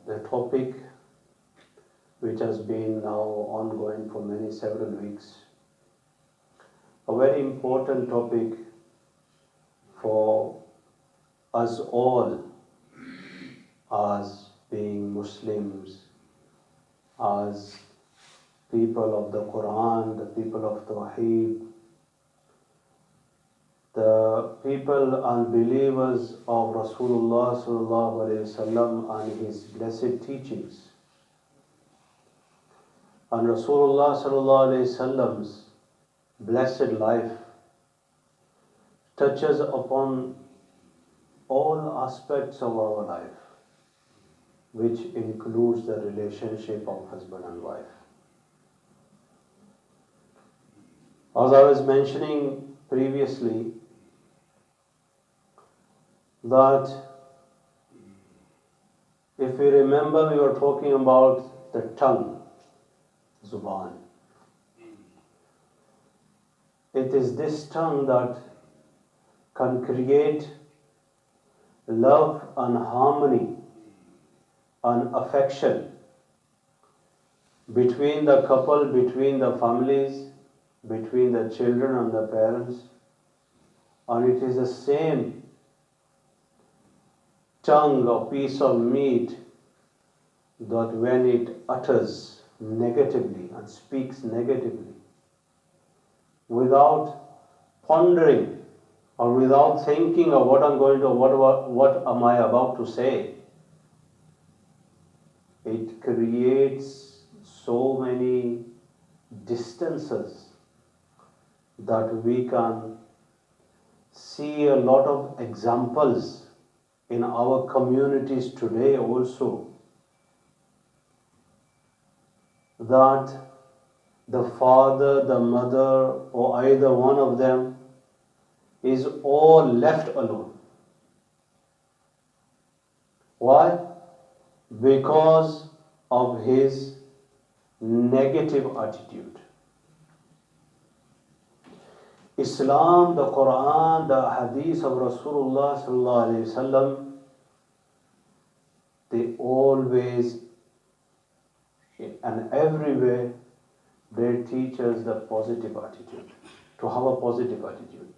the topic which has been now ongoing for several weeks. A very important topic for us all as being Muslims, as people of the Quran, the people of Tawheed, the people and believers of Rasulullah sallallahu alaihi wasallam and his blessed teachings. And Rasulullah sallallahu alaihi wasallam's blessed life touches upon all aspects of our life, which includes the relationship of husband and wife. As I was mentioning previously, that if we remember, we were talking about the tongue, Zuban. It is this tongue that can create love and harmony and affection between the couple, between the families, between the children and the parents. And it is the same tongue, a piece of meat, that when it utters negatively and speaks negatively, without pondering or without thinking of what am I about to say, it creates so many distances that we can see a lot of examples in our communities today also, that the father, the mother, or either one of them is all left alone. Why? Because of his negative attitude. Islam, the Quran, the Hadith of Rasulullah sallallahu alaihi wasallam, they always and everywhere they teach us the positive attitude, to have a positive attitude.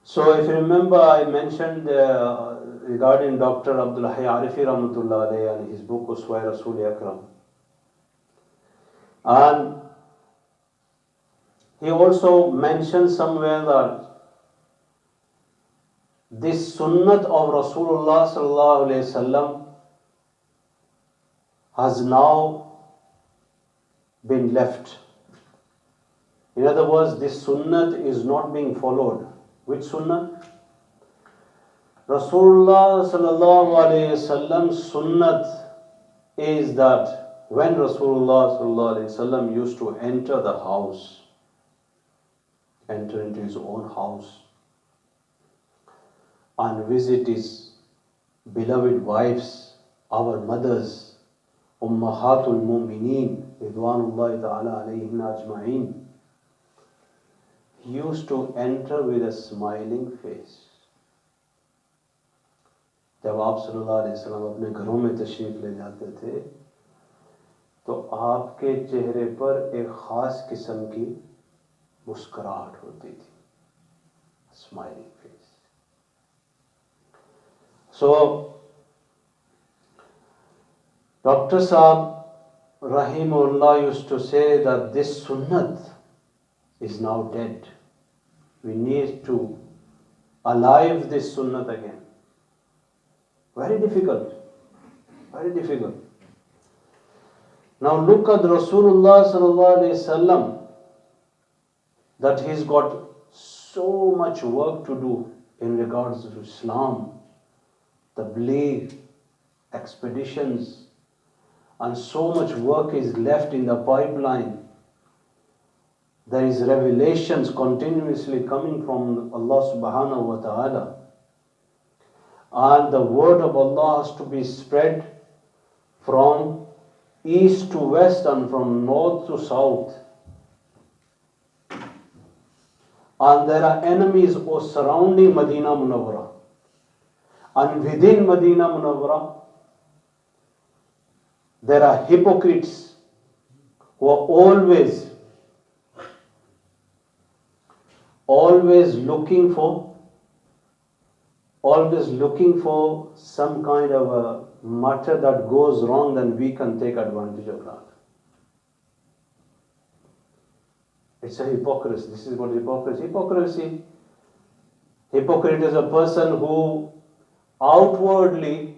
So if you remember, I mentioned regarding Dr. Abdul Hayy Arifi Rahmatullah alayhi and his book Uswa Rasul Akram. And he also mentioned somewhere that this sunnat of Rasulullah sallallahu alaihi wasallam has now been left. In other words, this sunnat is not being followed. Which sunnat? Rasulullah sallallahu alaihi wasallam's sunnat is that when Rasulullah sallallahu alaihi wasallam used to enter the house, enter into his own house and visit his beloved wives, our mothers, Ummahatul Mu'mineen, Ridwanullahi ta'ala alayhinna ajma'een, he used to enter with a smiling face. जब आप सल्लल्लाहु अलैहि वसल्लम अपने घरों में तशरीफ ले जाते थे तो आपके चेहरे पर एक खास किस्म की मुस्कुराहट होती थी, smiling face. So Dr. Saab Rahimullah used to say that this sunnat is now dead. We need to alive this sunnat again. Very difficult. Very difficult. Now look at Rasulullah sallallahu alaihi wasallam, that he's got so much work to do in regards to Islam, the Tabligh, expeditions, and so much work is left in the pipeline. There is revelations continuously coming from Allah subhanahu wa ta'ala. And the word of Allah has to be spread from east to west and from north to south. And there are enemies surrounding Medina Munawwara. And within Medina Munawwara, there are hypocrites who are always looking for some kind of a matter that goes wrong, then we can take advantage of that. It's a hypocrisy. This is what hypocrisy. Hypocrite is a person who outwardly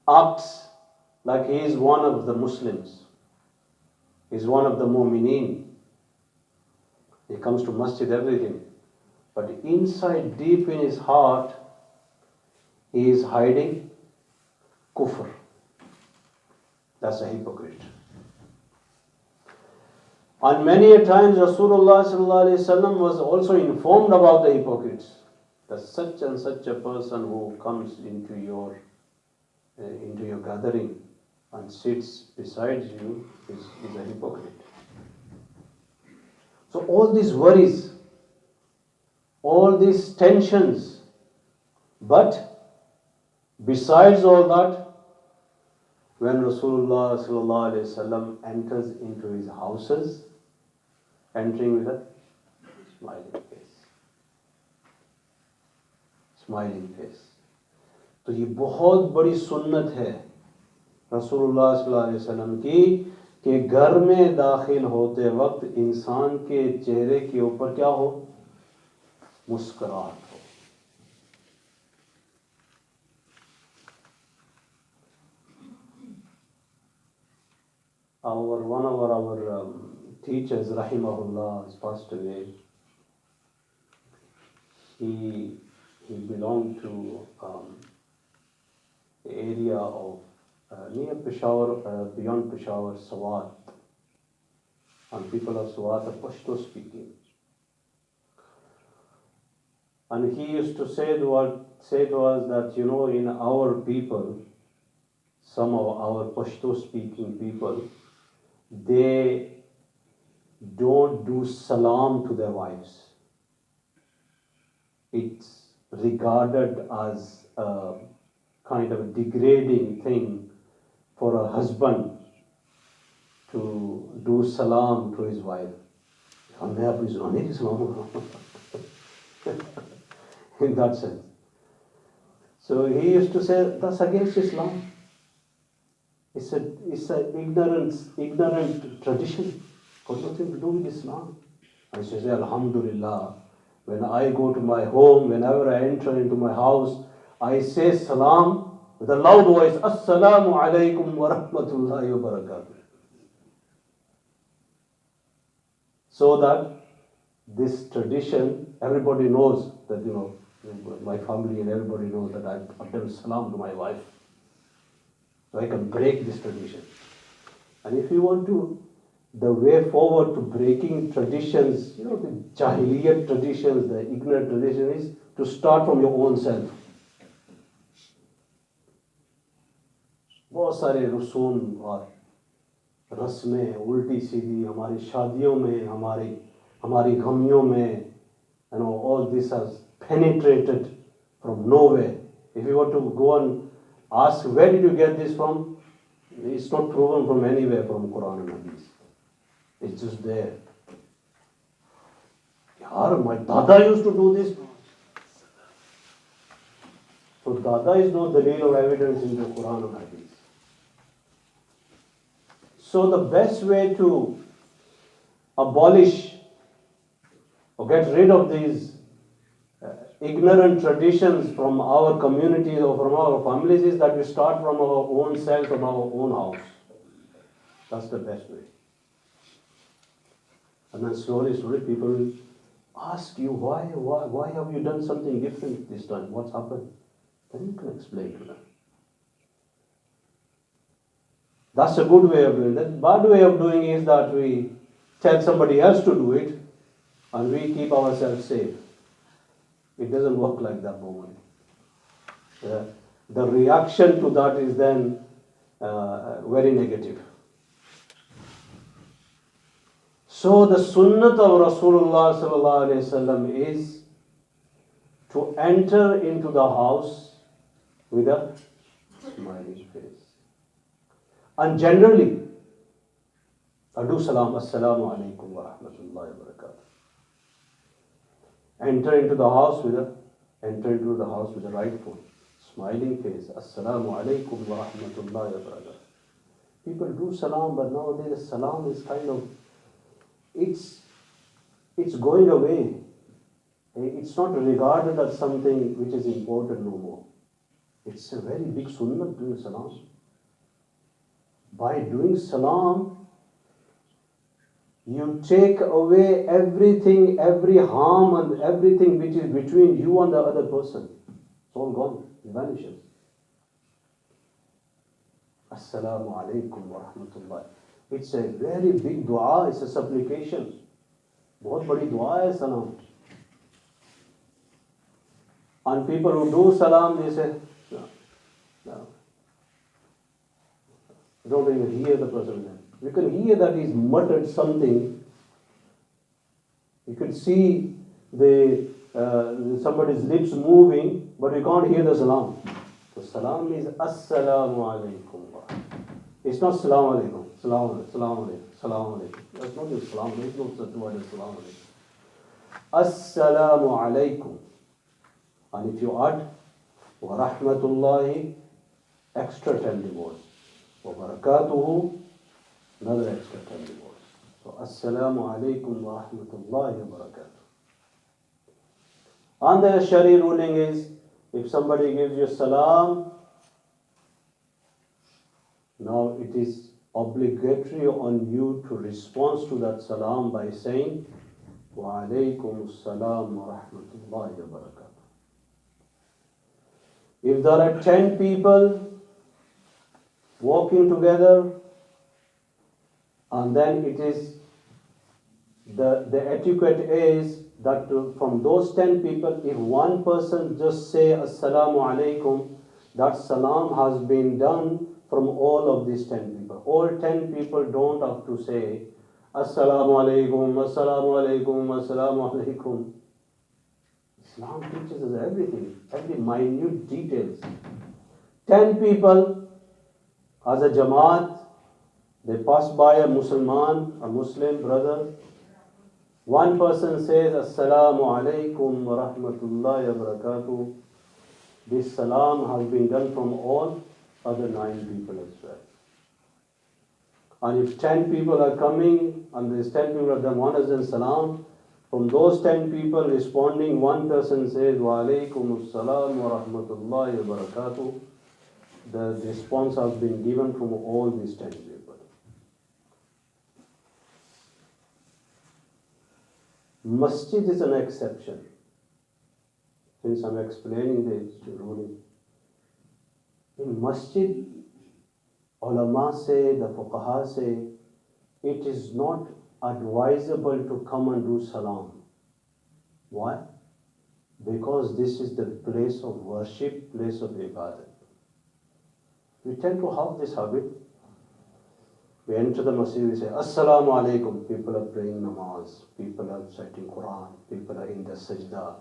acts like he is one of the Muslims. He is one of the mu'mineen. He comes to masjid, everything. But inside, deep in his heart, he is hiding kufr. That's a hypocrite. And many a times Rasulullah sallallahu alaihi wasallam was also informed about the hypocrites. That such and such a person who comes into your gathering and sits beside you is a hypocrite. So all these worries, all these tensions, but besides all that, when Rasulullah sallallahu alaihi wasallam enters into his houses, entering with a smiling face. Smiling face. तो ये बहुत बड़ी सुन्नत है रसूलुल्लाह सल्लल्लाहु अलैहि वसल्लम की कि घर में दाखिल होते वक्त इंसान के चेहरे के ऊपर क्या हो? मुस्कुराहट हो. One of our teachers, rahimahullah, has passed away. He belonged to the area of near Peshawar, beyond Peshawar, Swat. And people of Swat are Pashto speaking. And he used to say to us that, in our people, some of our Pashto speaking people, they don't do salam to their wives. It's regarded as a kind of a degrading thing for a husband to do salam to his wife. In that sense. So he used to say, that's against Islam. It's an ignorant tradition. Got nothing to do with Islam. I say, Alhamdulillah. When I go to my home, whenever I enter into my house, I say salam with a loud voice, Assalamu alaikum wa rahmatullahi wa barakatuh. So that this tradition, everybody knows that, my family and everybody knows that I've done salam to my wife. So I can break this tradition. And if you want to, the way forward to breaking traditions, the Jahiliyyat traditions, the ignorant tradition is to start from your own self. बहुत सारे रसूम और रस्में उल्टी सीधी हमारी शादियों में, हमारी गमियों में, all this has penetrated from nowhere. If you want to go and ask, where did you get this from? It's not proven from anywhere from Quran and Hadith. It's just there. Yaar, my Dada used to do this. So Dada is no dalil of evidence in the Quran and Hadith. So the best way to abolish or get rid of these ignorant traditions from our communities or from our families is that we start from our own self, from our own house. That's the best way. And then slowly people will ask you, why have you done something different this time? What's happened? Then you can explain to them. That's a good way of doing it. The bad way of doing it is that we tell somebody else to do it and we keep ourselves safe. It doesn't work like that normally. The reaction to that is then very negative. So the sunnat of Rasulullah sallallahu alaihi wasallam is to enter into the house with a smiling face. And generally, adu salam, assalamu alaikum wa rahmatullahi wa barakatuh. Enter into the house with the right foot, smiling face, assalamu alaikum wa rahmatullahi wa barakatuh. People do salam, but nowadays salam is kind of, it's going away. It's not regarded as something which is important no more. It's a very big sunnah doing salam. By doing salam, you take away everything, every harm and everything which is between you and the other person. It's all gone, it vanishes. Assalamu alaikum wa rahmatullah. It's a very big dua, it's a supplication. बहुत बड़ी दुआ है salam. And people who do salam, they say, no. Don't even hear the person. You can hear that he's muttered something. You can see somebody's lips moving, but you can't hear the salam. So salam is assalamu alaikum. It's not salam alaikum. Salam alaikum. Salam alaikum. Salam alaikum. That's not the salam. There's no such word as salam alaikum. Assalamu alaikum. And if you add wa rahmatullahi, extra 10 words. Wa barakatuhu, another extra 10 words. So assalamu alaikum wa rahmatullahi wa barakatuh. And the Shari ruling is, if somebody gives you salam, now it is obligatory on you to respond to that salam by saying, wa alaikum assalam wa rahmatullahi wa barakatuh. If there are 10 people walking together, and then it is, the etiquette is that from those 10 people, if one person just say assalamu alaikum, that salam has been done from all of these 10 people. All 10 people don't have to say assalamu alaikum, assalamu alaikum, assalamu alaikum. Islam teaches us everything, every minute details. 10 people as a jamaat, they pass by a Muslim brother. One person says, assalamu alaikum wa rahmatullahi wa barakatuh. This salam has been done from all other 9 people as well. And if 10 people are coming, and there's 10 people have done 100 salam, from those 10 people responding, one person says, wa alaikum assalam wa rahmatullahi wa barakatuh. The response has been given from all these 10 people. Masjid is an exception. Since I'm explaining the ruling. In masjid, ulama say, the fuqaha say, it is not advisable to come and do salam. Why? Because this is the place of worship, place of ibadat. We tend to have this habit. We enter the masjid, we say, assalamu alaikum. People are praying namaz, people are reciting Quran, people are in the sajda,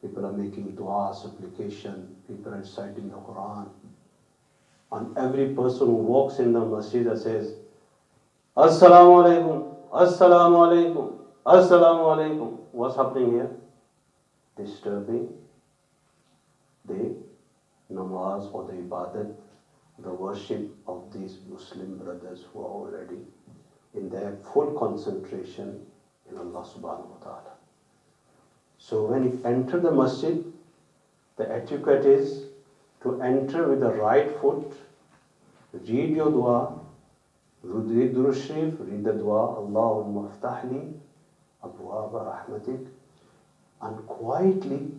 people are making dua, supplication, people are reciting the Quran. And every person who walks in the masjid says, assalamu alaikum, assalamu alaikum, assalamu alaikum. What's happening here? Disturbing the namaz or the ibadat, the worship of these Muslim brothers who are already in their full concentration in Allah subhanahu wa ta'ala. So when you enter the masjid, the etiquette is to enter with the right foot, read your dua, read Durud Sharif, read the dua, Allahumma aftahli abwaaba rahmatik, and quietly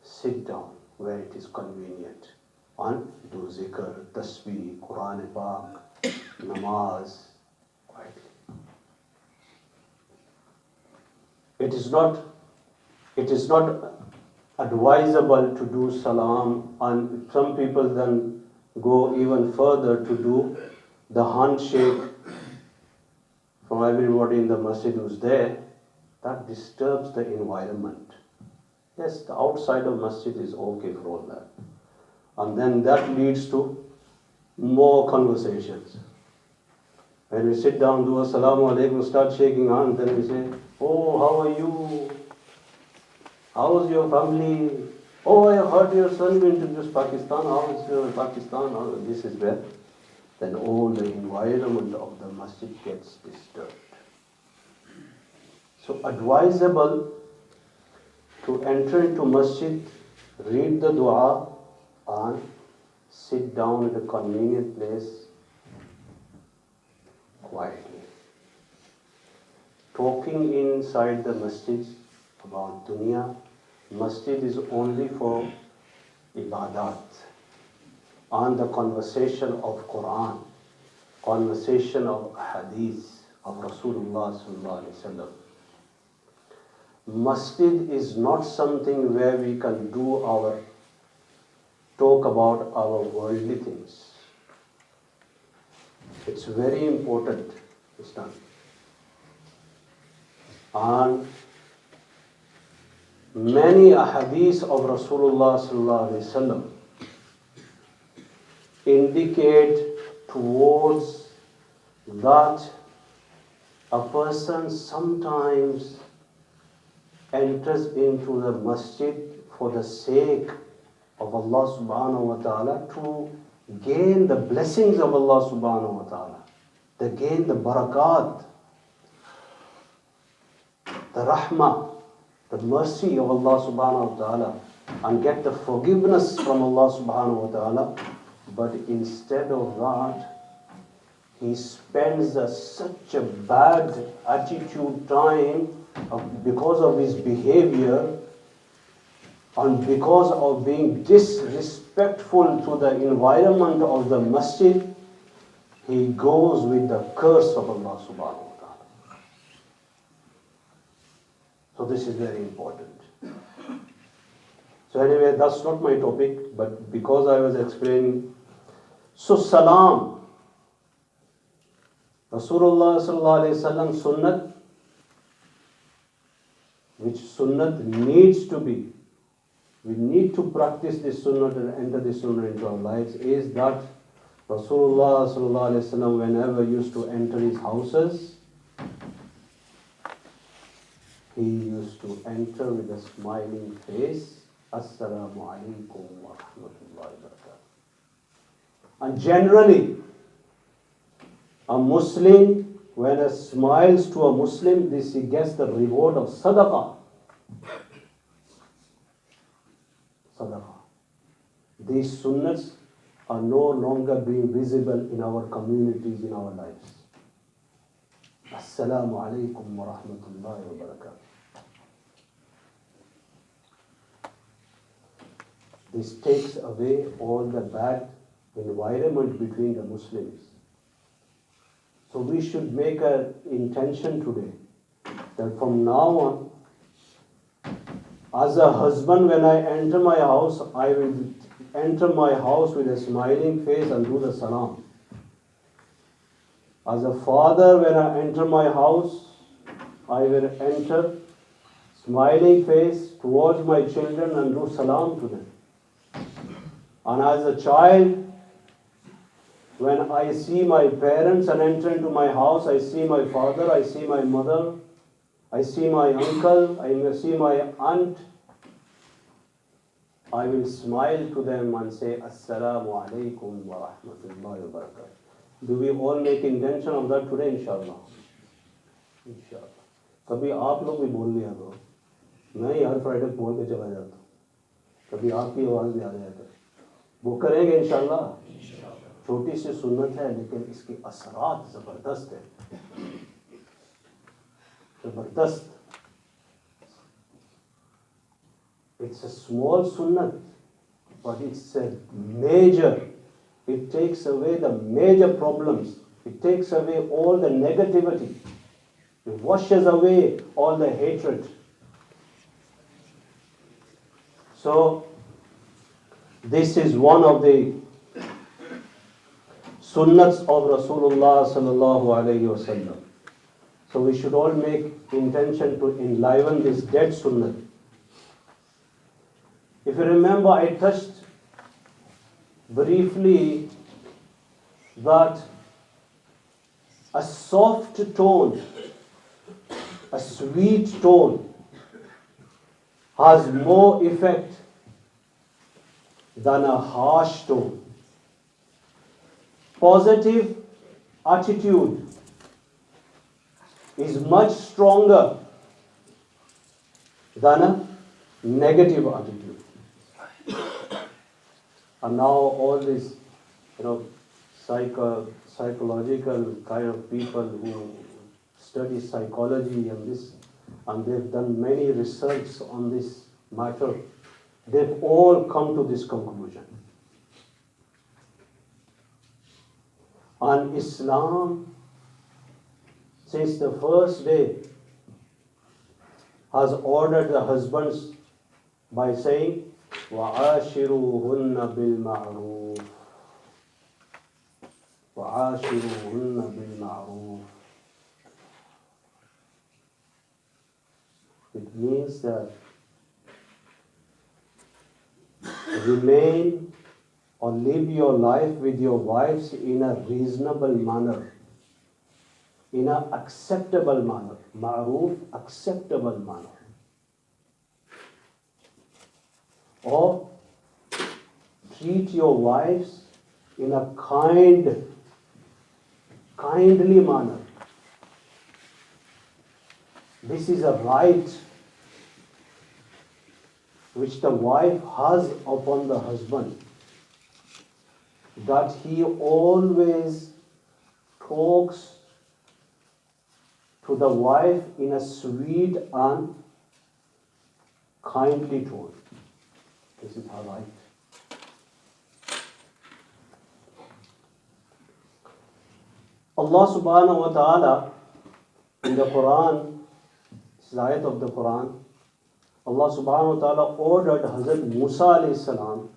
sit down where it is convenient. And do zikr, tasbih, Quran Pak, namaz, quietly. It is not advisable to do salam, and some people then go even further to do the handshake from everybody in the masjid who's there. That disturbs the environment. Yes, the outside of masjid is okay for all that. And then that leads to more conversations. When we sit down, do assalamu alaikum, start shaking hands, then we say, oh, how are you? How's your family? Oh, I heard your son went to just Pakistan. How's your Pakistan? This is where then all the environment of the masjid gets disturbed. So advisable to enter into masjid, read the dua and sit down at a convenient place quietly. Talking inside the masjid about dunya, masjid is only for ibadat and the conversation of Quran, conversation of hadith of Rasulullah sallallahu alaihi wasallam. Masjid is not something where we can talk about our worldly things. It's very important, Islam. And many ahadith of Rasulullah sallallahu alaihi wasallam indicate towards that a person sometimes enters into the masjid for the sake of Allah subhanahu wa ta'ala to gain the blessings of Allah subhanahu wa ta'ala, to gain the barakat, the rahmah, the mercy of Allah subhanahu wa ta'ala, and get the forgiveness from Allah subhanahu wa ta'ala. But instead of that, he spends such a bad attitude time because of his behavior and because of being disrespectful to the environment of the masjid, he goes with the curse of Allah subhanahu wa ta'ala. So this is very important. So anyway, that's not my topic, but because I was explaining, so salam, Rasulullah sallallahu alaihi wasallam sunnat, which sunnat needs to be, we need to practice this sunnah and enter this sunnah into our lives, is that Rasulullah sallallahu alaihi wasallam, whenever used to enter his houses, he used to enter with a smiling face. Assalamu alaikum wa rahmatullahi wa barakatuh. And generally, a Muslim, when he smiles to a Muslim, this he gets the reward of sadaqah. Sadaqah. These sunnahs are no longer being visible in our communities, in our lives. Assalamu alaikum wa rahmatullahi wa barakatuh. This takes away all the bad environment between the Muslims. So we should make an intention today that from now on, as a husband, when I enter my house, I will enter my house with a smiling face and do the salam. As a father, when I enter my house, I will enter smiling face towards my children and do salam to them. And as a child, when I see my parents and enter into my house, I see my father, I see my mother, I see my uncle, I see my aunt, I will smile to them and say, Assalamu alaikum wa rahmatullahi wa barakatuh. Do we all make intention of that today, inshallah? Inshallah. कभी आप लोग भी बोल लिया करो, मैं ही हर Friday बोल के चला जाता हूँ, कभी आपकी आवाज़ भी आ जाया करे, वो करेंगे इंशाल्लाह। छोटी सी सुन्नत है लेकिन इसके असरात ज़बरदस्त है, ज़बरदस्त। It's a small sunnat, but it's a major. It takes away the major problems. It takes away all the negativity. It washes away all the hatred. So, this is one of the sunnats of Rasulullah sallallahu alayhi wasallam. So we should all make intention to enliven this dead sunnat. If you remember, I touched briefly that a soft tone, a sweet tone, has more effect than a harsh tone. Positive attitude is much stronger than a negative attitude. And now all these, psychological kind of people who study psychology and they've done many research on this matter, they've all come to this conclusion. And Islam, since the first day, has ordered the husbands by saying, وَعَاشِرُوهُنَّ بِالْمَعْرُوفِ وَعَاشِرُوهُنَّ بِالْمَعْرُوفِ. It means that remain or live your life with your wives in a reasonable manner, in an acceptable manner. Ma'roof, acceptable manner. Or treat your wives in a kindly manner. This is a right which the wife has upon the husband, that he always talks to the wife in a sweet and kindly tone. This is her right. Allah subhanahu wa ta'ala in the Quran, this is ayat of the Quran, Allah subhanahu wa ta'ala ordered Hazrat Musa alayhi salam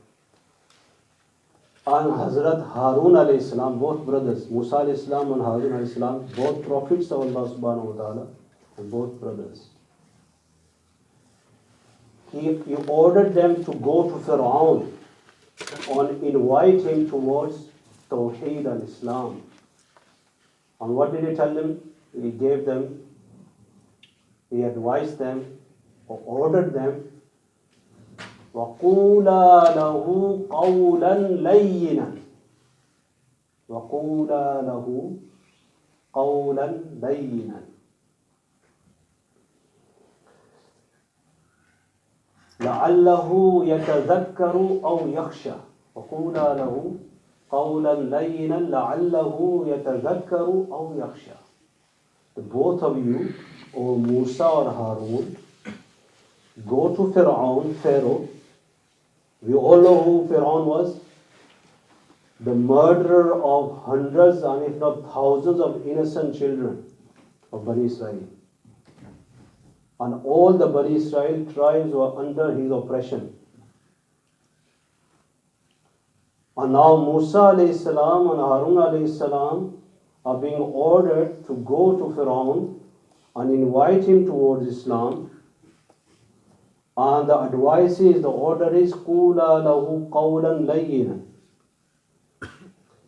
and Hazrat Harun alayhi salam, both brothers, Musa alayhi salam and Harun alayhi salam, both prophets of Allah subhanahu wa ta'ala, and both brothers. He ordered them to go to Fir'aun and invite him towards Tawheed and Islam. And what did he tell them? He gave them, he advised them, or ordered them, وَقُولَا لَهُ قَوْلًا لَيِّنًا وَقُولَا لَهُ قَوْلًا لَيِّنًا لَعَلَّهُ يَتَذَكَّرُ أَوْ يَخْشَى وَقُولَا لَهُ قَوْلًا لَيِّنًا لَعَلَّهُ يَتَذَكَّرُ أَوْ يَخْشَى. The both of you, or Musa or Harun, go to Pharaoh. We all know who Pharaoh was. The murderer of hundreds and if not thousands of innocent children of Bani Israel. And all the Bani Israel tribes were under his oppression. And now Musa alayhi salam and Harun alayhi salam are being ordered to go to Pharaoh and invite him towards Islam. And the advice is, the order is, قُولَا لَهُ قَوْلًا لَيِّنًا.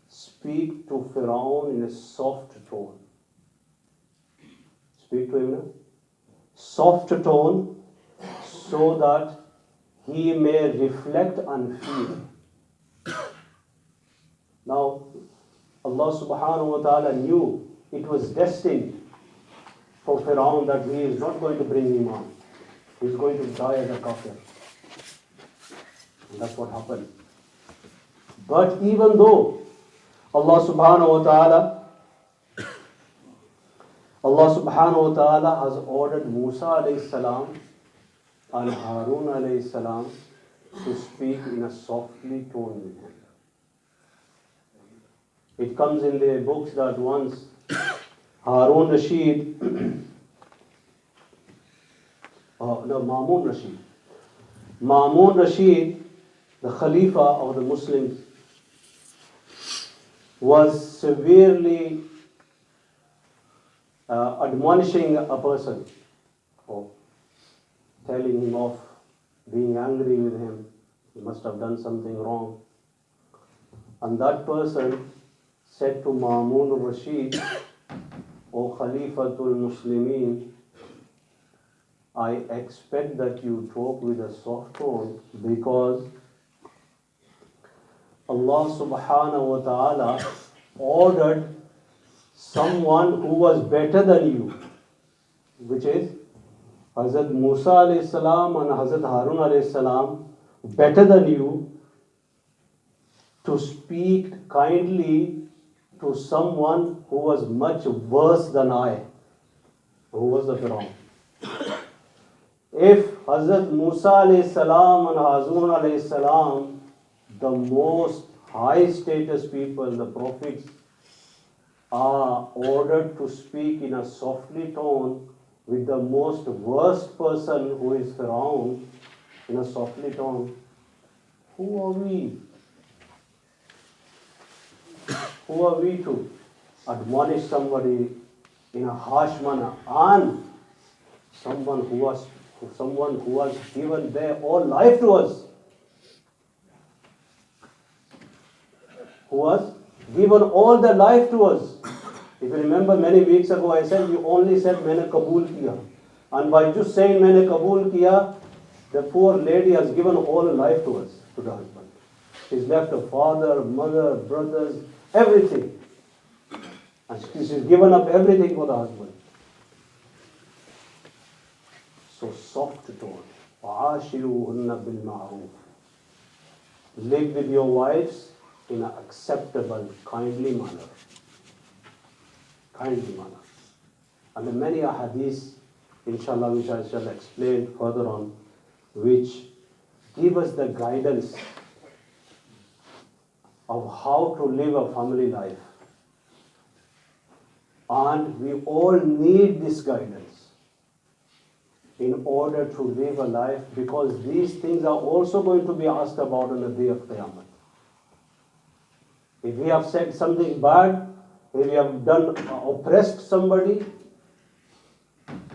Speak to Pharaoh in a soft tone. Speak to him in a soft tone so that he may reflect and feel. Now, Allah subhanahu wa ta'ala knew it was destined for Pharaoh that he is not going to bring him on. He is going to die as a kafir. And that's what happened. But even though Allah subhanahu wa ta'ala has ordered Musa alayhi salam and Harun alayhi salam to speak in a softly tone with him. It comes in the books that once Harun Rashid, Mamun Rashid, the Khalifa of the Muslims, was severely admonishing a person, or telling him off, being angry with him. He must have done something wrong. And that person said to Ma'mun al-Rashid, O Khalifatul Muslimin, I expect that you talk with a soft tone because Allah subhanahu wa ta'ala ordered someone who was better than you, which is Hazrat Musa alayhi salam and Hazrat Harun alayhi salam, better than you, to speak kindly to someone who was much worse than I, who was the Fir'aun. If Hazrat Musa alayhi salam and Harun alayhi salam, the most high status people, the prophets, are ordered to speak in a softly tone with the most worst person who is Fir'aun in a softly tone, who are we? Who are we to admonish somebody in a harsh manner, and someone who has given their whole life to us, who has given all their life to us? If you remember, many weeks ago I said you only said "Maine Kabul kiya," and by just saying "Maine Kabul kiya," the poor lady has given all her life to us, to the husband. She's left a father, mother, brothers, everything. And she's given up everything for the husband. So soft tone. وَعَاشِرُوهُنَّ بِالْمَعْرُوفِ. Live with your wives in an acceptable, kindly manner. Kindly manner. And there are many hadiths, inshallah, which I shall explain further on, which give us the guidance of how to live a family life. And we all need this guidance in order to live a life, because these things are also going to be asked about on the day of Qiyamah. If we have said something bad, if we have oppressed somebody,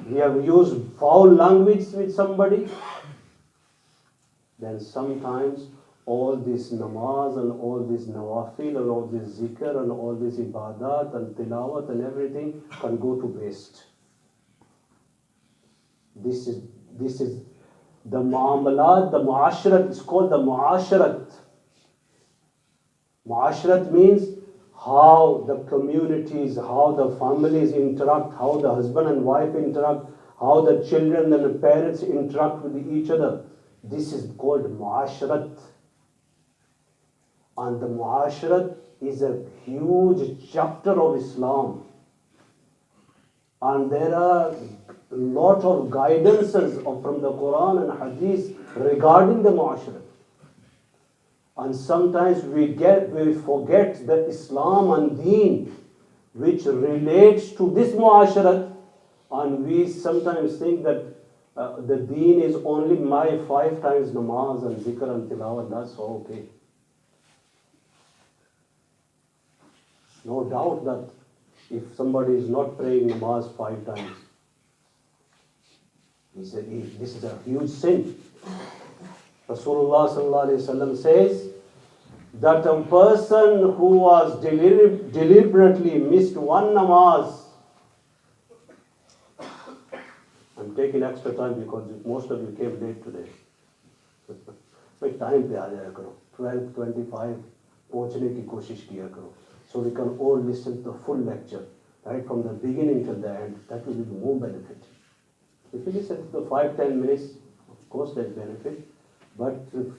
we have used foul language with somebody, then sometimes all this namaz and all this nawafil and all this zikr and all this ibadat and tilawat and everything can go to waste. This is the muamalat, the muasharat. It's called the muasharat. Muasharat means how the communities, how the families interact, how the husband and wife interact, how the children and the parents interact with each other. This is called muasharat. And the muasharat is a huge chapter of Islam. And there are a lot of guidances from the Quran and Hadith regarding the muasharat. And sometimes we forget the Islam and Deen which relates to this muasharat, and we sometimes think that the Deen is only my 5 times namaz and zikr and tilawat, that's okay. No doubt that if somebody is not praying namaz 5 times, this is a huge sin. Rasulullah sallallahu alaihi wasallam says that a person who was deliberately missed one namaz, I'm taking extra time because most of you came late today. भाई time पे आ जाया करो, 12:25 पहुंचने की कोशिश किया करो, so we can all listen to the full lecture right from the beginning till the end. That will be more benefit. If you listen to the 5-10 minutes, of course there's benefit, but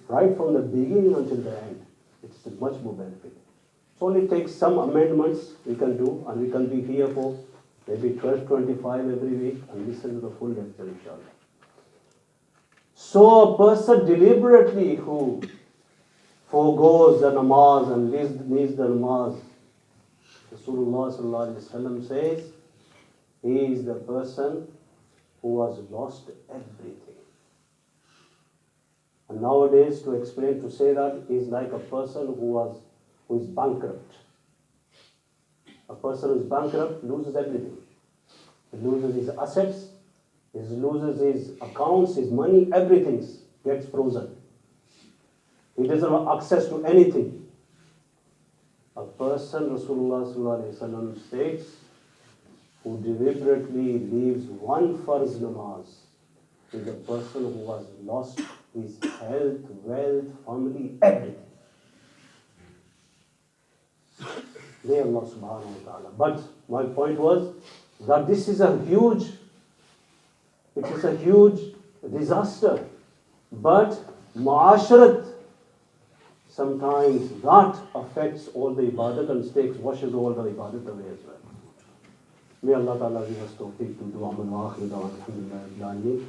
right from the beginning until the end, it's much more benefit. It only takes some amendments we can do, and we can be here for maybe 12:25 every week and listen to the full lecture, inshallah. So a person deliberately who forgoes the namaz and needs the namaz, Rasulullah sallallahu alaihi wasallam says, he is the person who has lost everything. And nowadays, to explain, to say that is like a person who is bankrupt. A person who is bankrupt loses everything. He loses his assets, he loses his accounts, his money, everything gets frozen. He doesn't have access to anything. person, Rasulullah sallallahu alaihi wasallam states, who deliberately leaves one farz namaz is a person who has lost his health, wealth, family, everything. May Allah subhanahu wa ta'ala. But my point was that this is a huge disaster. But mu'asharat, sometimes that affects all the ibadat and washes all the ibadat away as well. May Allah ta'ala give us tawfiq to do amal wa akhir da'wana alhamdulillah.